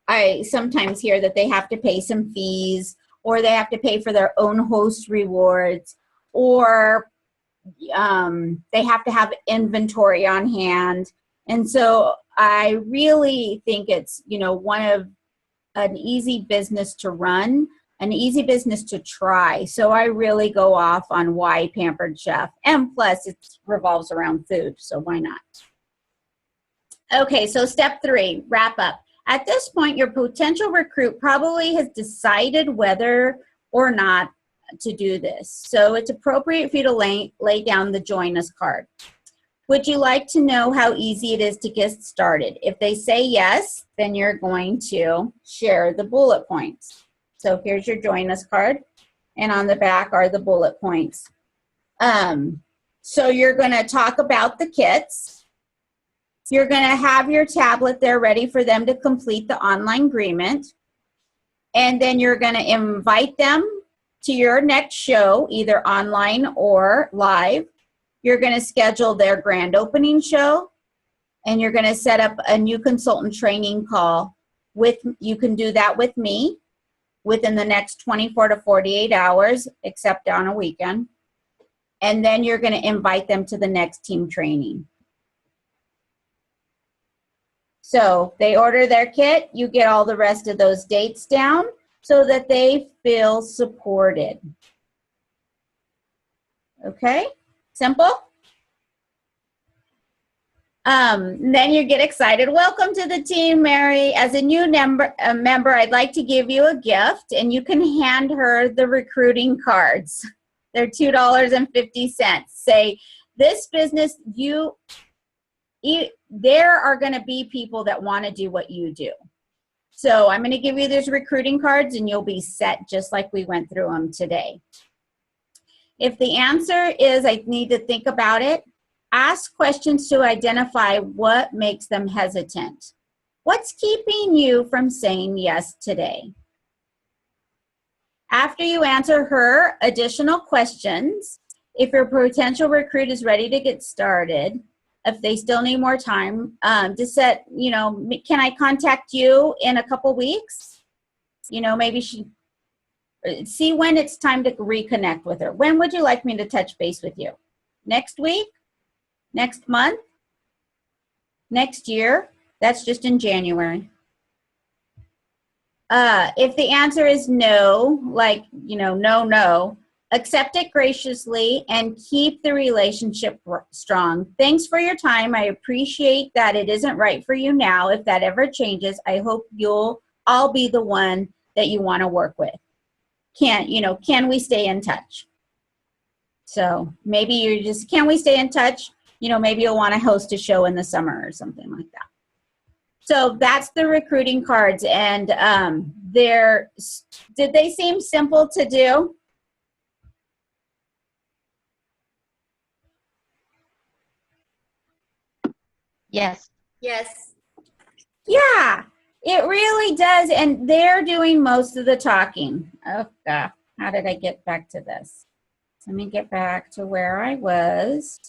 I sometimes hear that they have to pay some fees, or they have to pay for their own host rewards, or they have to have inventory on hand. And so I really think it's, you know, an easy business to run, an easy business to try. So I really go off on why Pampered Chef. And plus it revolves around food, so why not? Okay, so step 3, wrap up. At this point, your potential recruit probably has decided whether or not to do this. So it's appropriate for you to lay down the join us card. Would you like to know how easy it is to get started? If they say yes, then you're going to share the bullet points. So here's your join us card, and on the back are the bullet points. So you're going to talk about the kits. You're going to have your tablet there ready for them to complete the online agreement. And then you're going to invite them to your next show, either online or live. You're going to schedule their grand opening show, and you're going to set up a new consultant training call. You can do that with me within the next 24 to 48 hours, except on a weekend. And then you're going to invite them to the next team training. So they order their kit, you get all the rest of those dates down so that they feel supported. Okay, simple. Then you get excited. Welcome to the team, Mary. As a new member, I'd like to give you a gift, and you can hand her the recruiting cards. They're $2.50. Say, this business, there are going to be people that want to do what you do. So I'm going to give you these recruiting cards, and you'll be set just like we went through them today. If the answer is I need to think about it, ask questions to identify what makes them hesitant. What's keeping you from saying yes today? After you answer her additional questions, If your potential recruit is ready to get started, if they still need more time, just set, can I contact you in a couple weeks? Maybe see when it's time to reconnect with her. When would you like me to touch base with you? Next week? Next month? Next year? That's just in January. If the answer is no, no, accept it graciously and keep the relationship strong. Thanks for your time. I appreciate that it isn't right for you now. If that ever changes, I hope I'll be the one that you want to work with. Can we stay in touch? So maybe can we stay in touch? Maybe you'll want to host a show in the summer or something like that. So that's the recruiting cards. And did they seem simple to do? Yes. Yes. Yeah, it really does. And they're doing most of the talking. Oh, God. How did I get back to this? Let me get back to where I was.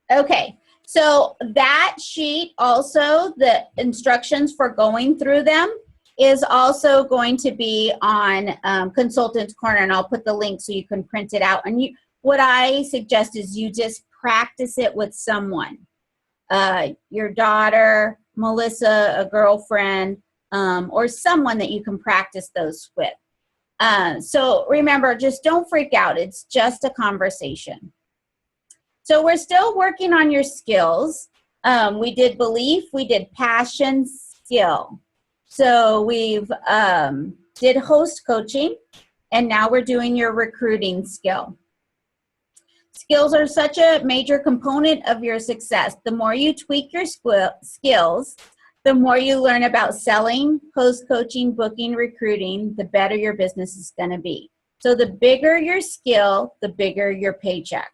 Okay, so that sheet also, the instructions for going through them, is also going to be on Consultant's Corner, and I'll put the link so you can print it out. And what I suggest is you just practice it with someone, your daughter, Melissa, a girlfriend, or someone that you can practice those with. So remember, just don't freak out. It's just a conversation. So we're still working on your skills. We did belief, we did passion, skill. So we've did host coaching, and now we're doing your recruiting skill. Skills are such a major component of your success. The more you tweak your skills, the more you learn about selling, host coaching, booking, recruiting, the better your business is going to be. So the bigger your skill, the bigger your paycheck.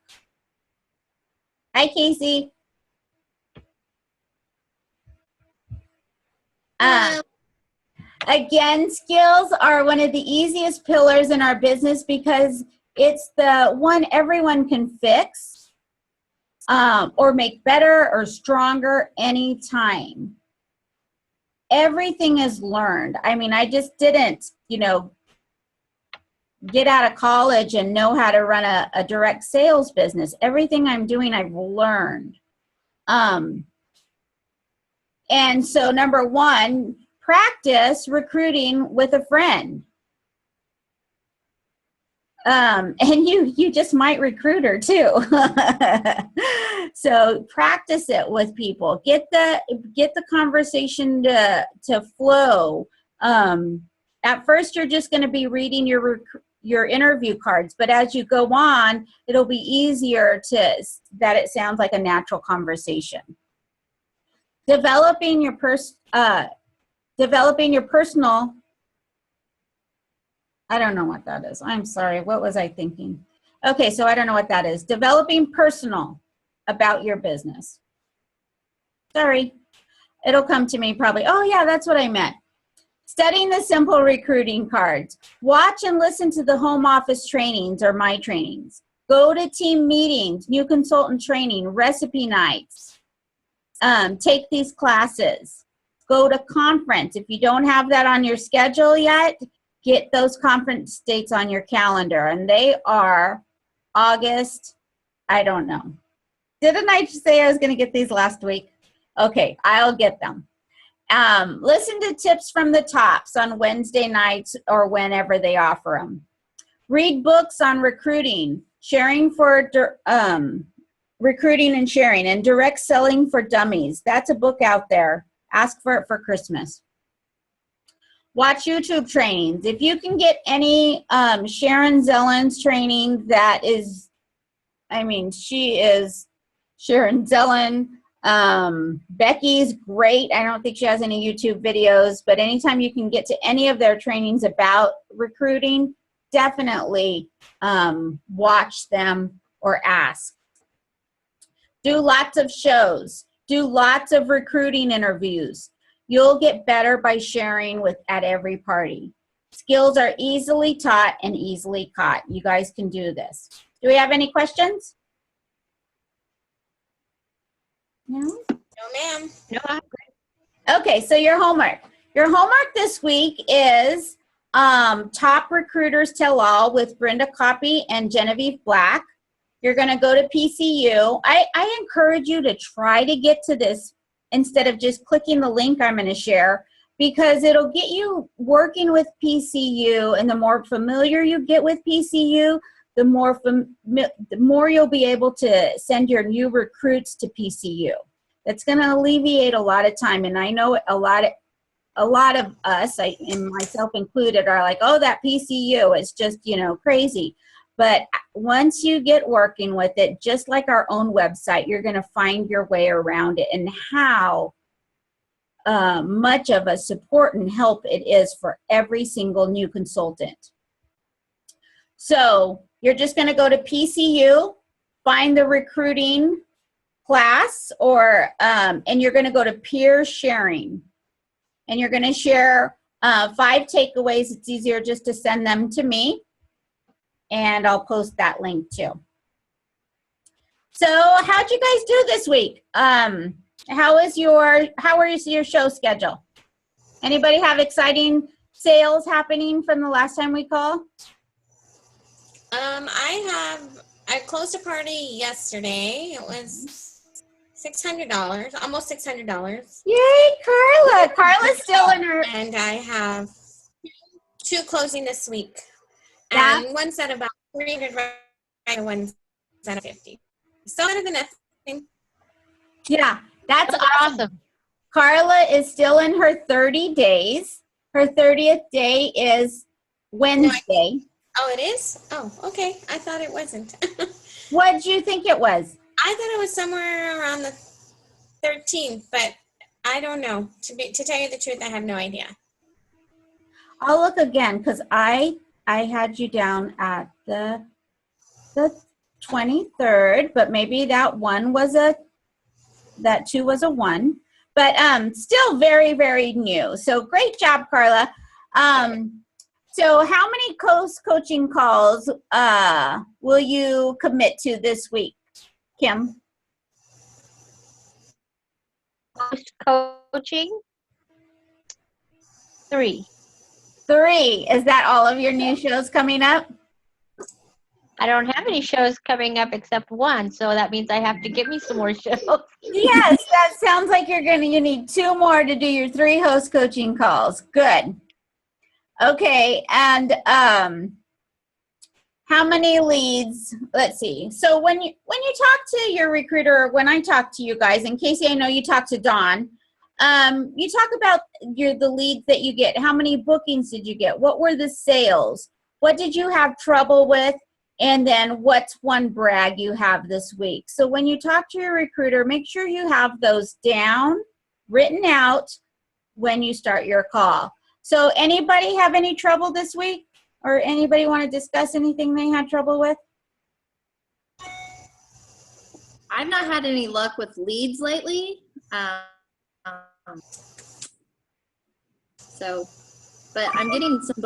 Hi, Casey. Again, skills are one of the easiest pillars in our business because it's the one everyone can fix or make better or stronger anytime. Everything is learned. I mean, I just didn't, get out of college and know how to run a direct sales business. Everything I'm doing, I've learned. And so number one, practice recruiting with a friend. And you just might recruit her too. So practice it with people. Get the conversation to flow. At first, you're just going to be reading your interview cards, but as you go on, it'll be easier that it sounds like a natural conversation. Developing your personal. I don't know what that is. I'm sorry. What was I thinking? Okay, so I don't know what that is. Developing personal about your business. Sorry. It'll come to me probably. Oh, yeah, that's what I meant. Studying the simple recruiting cards. Watch and listen to the home office trainings or my trainings. Go to team meetings, new consultant training, recipe nights. Take these classes. Go to conference. If you don't have that on your schedule yet, get those conference dates on your calendar. And they are August, I don't know. Didn't I say I was going to get these last week? Okay, I'll get them. Listen to tips from the tops on Wednesday nights or whenever they offer them. Read books on recruiting, sharing for recruiting and sharing, and direct selling for dummies. That's a book out there. Ask for it for Christmas. Watch YouTube trainings. If you can get any Sharon Zellen's training, that is, she is Sharon Zellen. Becky's great. I don't think she has any YouTube videos, but anytime you can get to any of their trainings about recruiting, definitely watch them or ask. Do lots of shows. Do lots of recruiting interviews. You'll get better by sharing at every party. Skills are easily taught and easily caught. You guys can do this. Do we have any questions? No? No, ma'am. No, Okay, so your homework. Your homework this week is Top Recruiters Tell All with Brenda Coppy and Genevieve Black. You're going to go to PCU. I encourage you to try to get to this instead of just clicking the link I'm going to share, because it'll get you working with PCU, and the more familiar you get with PCU, the more you'll be able to send your new recruits to PCU. That's going to alleviate a lot of time, and I know a lot of us, and myself included, are like, oh, that PCU is just, crazy. But once you get working with it, just like our own website, you're going to find your way around it, and how much of a support and help it is for every single new consultant. So you're just going to go to PCU, find the recruiting class, and you're going to go to peer sharing. And you're going to share 5 takeaways. It's easier just to send them to me, and I'll post that link too. So how'd you guys do this week? How is your show schedule? Anybody have exciting sales happening from the last time we called? I closed a party yesterday. It was $600, almost $600. Yay, Carla! Carla's still in her. And I have 2 closing this week. That- And one set about 300, and one set of 50. So better than nothing. Yeah, that's those are awesome. Carla is still in her 30 days. Her 30th day is Wednesday. Oh, it is? Oh, okay. I thought it wasn't. What did you think it was? I thought it was somewhere around the 13th, but I don't know. To tell you the truth, I have no idea. I'll look again, because I had you down at the 23rd, but maybe that 2 was a 1. But still very, very new. So great job, Carla. So how many coaching calls will you commit to this week, Kim? Coaching? 3. 3. Is that all of your new shows coming up? I don't have any shows coming up except 1, so that means I have to get me some more shows. Yes, that sounds like you need 2 more to do your 3 host coaching calls. Good. Okay, and how many leads? Let's see. So when you talk to your recruiter, when I talk to you guys, and Casey, I know you talk to Dawn, you talk about the leads that you get. How many bookings did you get? What were the sales? What did you have trouble with? And then what's one brag you have this week? So when you talk to your recruiter, make sure you have those down, written out when you start your call. So anybody have any trouble this week? Or anybody want to discuss anything they had trouble with? I've not had any luck with leads lately. But I'm getting some.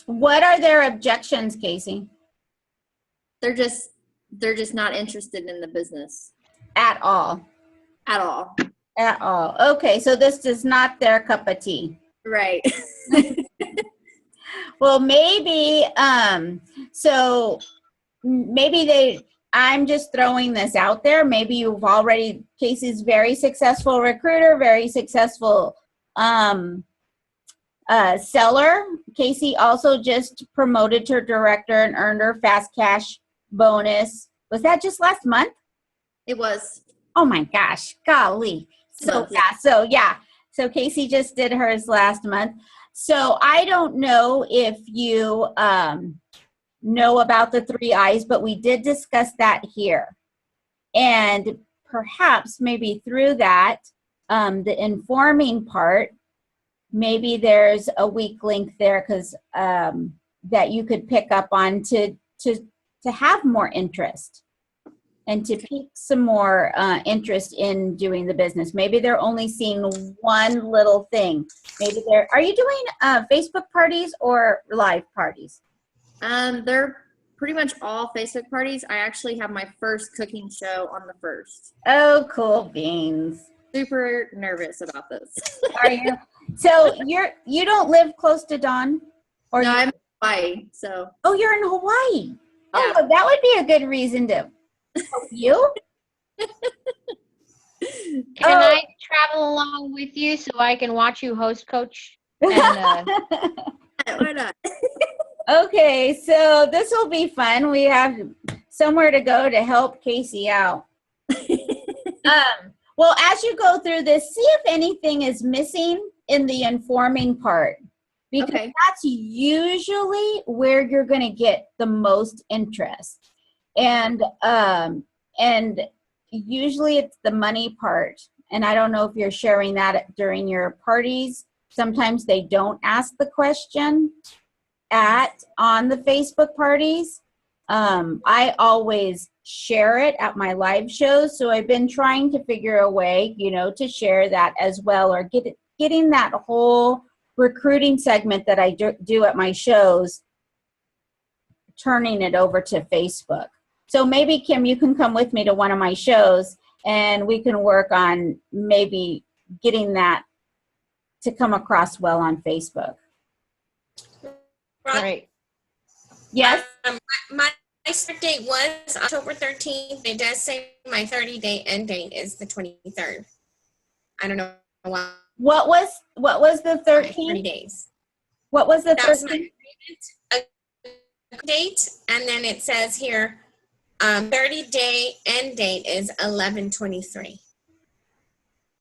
What are their objections, Casey? They're just not interested in the business At all. at all. At all. Okay, so this is not their cup of tea. Right. Well, maybe, I'm just throwing this out there. Maybe you've already, Casey's very successful recruiter, very successful seller. Casey also just promoted to director and earned her fast cash bonus. Was that just last month? It was. Oh my gosh, golly. So So Casey just did hers last month. So I don't know if you know about the 3 I's, but we did discuss that here. And perhaps maybe through that, the informing part, maybe there's a weak link there because that you could pick up on to have more interest. and to pique some more interest in doing the business. Maybe they're only seeing one little thing. Maybe are you doing Facebook parties or live parties? They're pretty much all Facebook parties. I actually have my first cooking show on the 1st. Oh, cool beans. Super nervous about this. Are you? So you don't live close to Dawn? Or No, you, I'm in Hawaii, so oh, you're in Hawaii. Oh, Yeah. well, that would be a good reason to help you. Can Oh. I travel along with you so I can watch you host, Coach? And, why not? Okay, so this will be fun. We have somewhere to go to help Casey out. Well, as you go through this, see if anything is missing in the informing part, because Okay. that's usually where you're going to get the most interest. And usually it's the money part. And I don't know if you're sharing that during your parties. Sometimes they don't ask the question on the Facebook parties. I always share it at my live shows. So I've been trying to figure a way, to share that as well, or getting that whole recruiting segment that I do at my shows, turning it over to Facebook. So maybe, Kim, you can come with me to one of my shows and we can work on maybe getting that to come across well on Facebook. Right. Yes? My start date was October 13th. It does say my 30-day end date is the 23rd. I don't know why. What was the 30 13th? days. What was the That was my 13th? agreement date, and then it says here, 30-day end date is 11/23.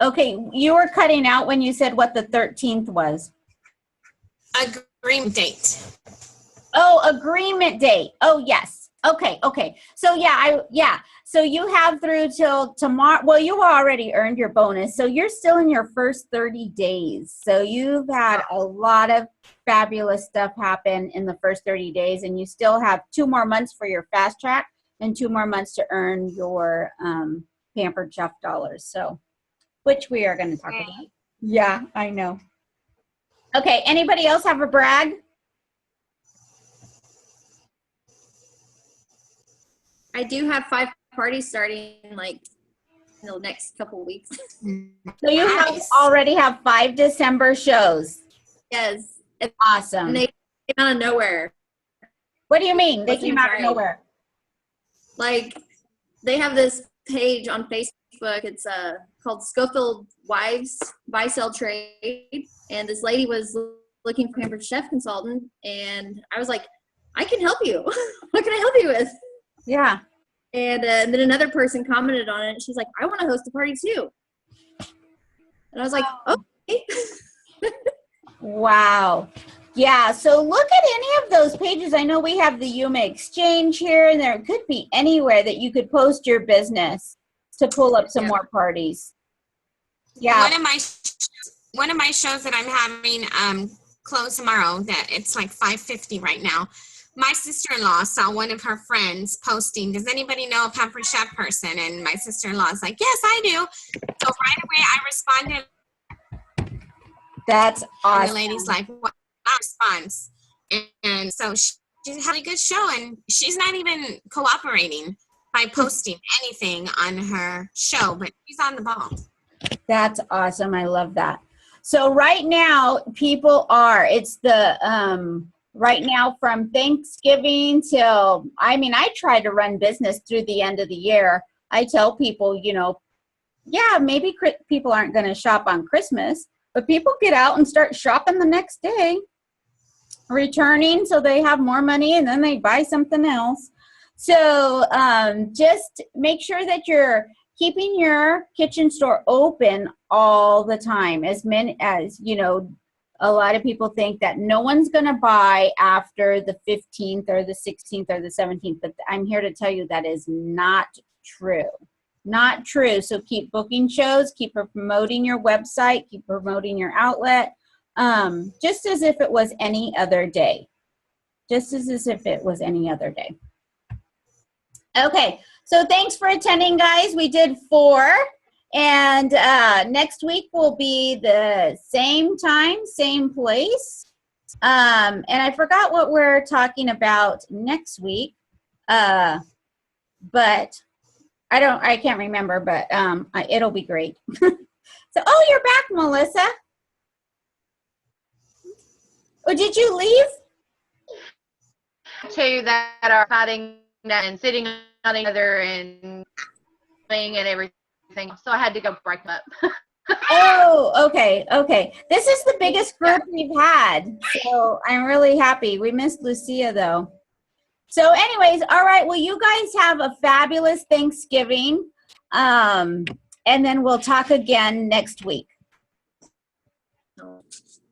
Okay, you were cutting out when you said what the 13th was. Agreement date. Oh, agreement date. Oh, yes. Okay. So so you have through till tomorrow. Well, you already earned your bonus, so you're still in your first 30 days. So you've had a lot of fabulous stuff happen in the first 30 days, and you still have 2 more months for your fast track and 2 more months to earn your Pampered Chef dollars. So, which we are going to talk about. Yeah, I know. Okay. Anybody else have a brag? I do have 5 parties starting in the next couple of weeks. So you Nice. already have 5 December shows. Yes. And Awesome. they came out of nowhere. What do you mean? They Wasn't came out of right. nowhere. They have this page on Facebook. It's called Schofield Wives Buy Sell Trade, and this lady was looking for Pampered Chef consultant, and I was like, I can help you. What can I help you with? Yeah. And then another person commented on it, and she's like, I want to host a party too. And I was like, okay. Wow. Yeah. So look at any of those pages. I know we have the Yuma Exchange here, and there could be anywhere that you could post your business to pull up some Yeah. more parties. Yeah. One of my shows that I'm having closed tomorrow, that it's like 5:50 right now. My sister-in-law saw one of her friends posting, does anybody know a Pampered Chef person? And my sister-in-law is like, yes, I do. So right away I responded, That's and awesome. the lady's like, what response? And so she had a good show, and she's not even cooperating by posting anything on her show, but she's on the ball. That's awesome. I love that. So right now, right now from Thanksgiving till, I try to run business through the end of the year. I tell people, maybe people aren't going to shop on Christmas, but people get out and start shopping the next day, returning so they have more money, and then they buy something else. So just make sure that you're keeping your kitchen store open all the time. As a lot of people think that no one's going to buy after the 15th or the 16th or the 17th, but I'm here to tell you that is not true. Not true. So keep booking shows, keep promoting your website, keep promoting your outlet, just as if it was any other day. Just as if it was any other day. Okay, so thanks for attending, guys. We did 4. And next week will be the same time, same place. And I forgot what we're talking about next week. But I can't remember, but it'll be great. So, oh, you're back, Melissa. Oh, did you leave? Two that are fighting and sitting on each other and playing and everything. So I had to go break them up. Oh, okay, okay. This is the biggest group we've had, so I'm really happy. We missed Lucia, though. So anyways, all right, well, you guys have a fabulous Thanksgiving, and then we'll talk again next week.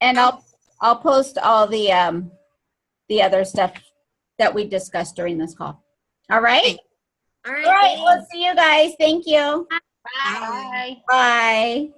And I'll post all the other stuff that we discussed during this call. All right? All right. All right, thanks. we'll see you guys. Thank you. Bye. Bye.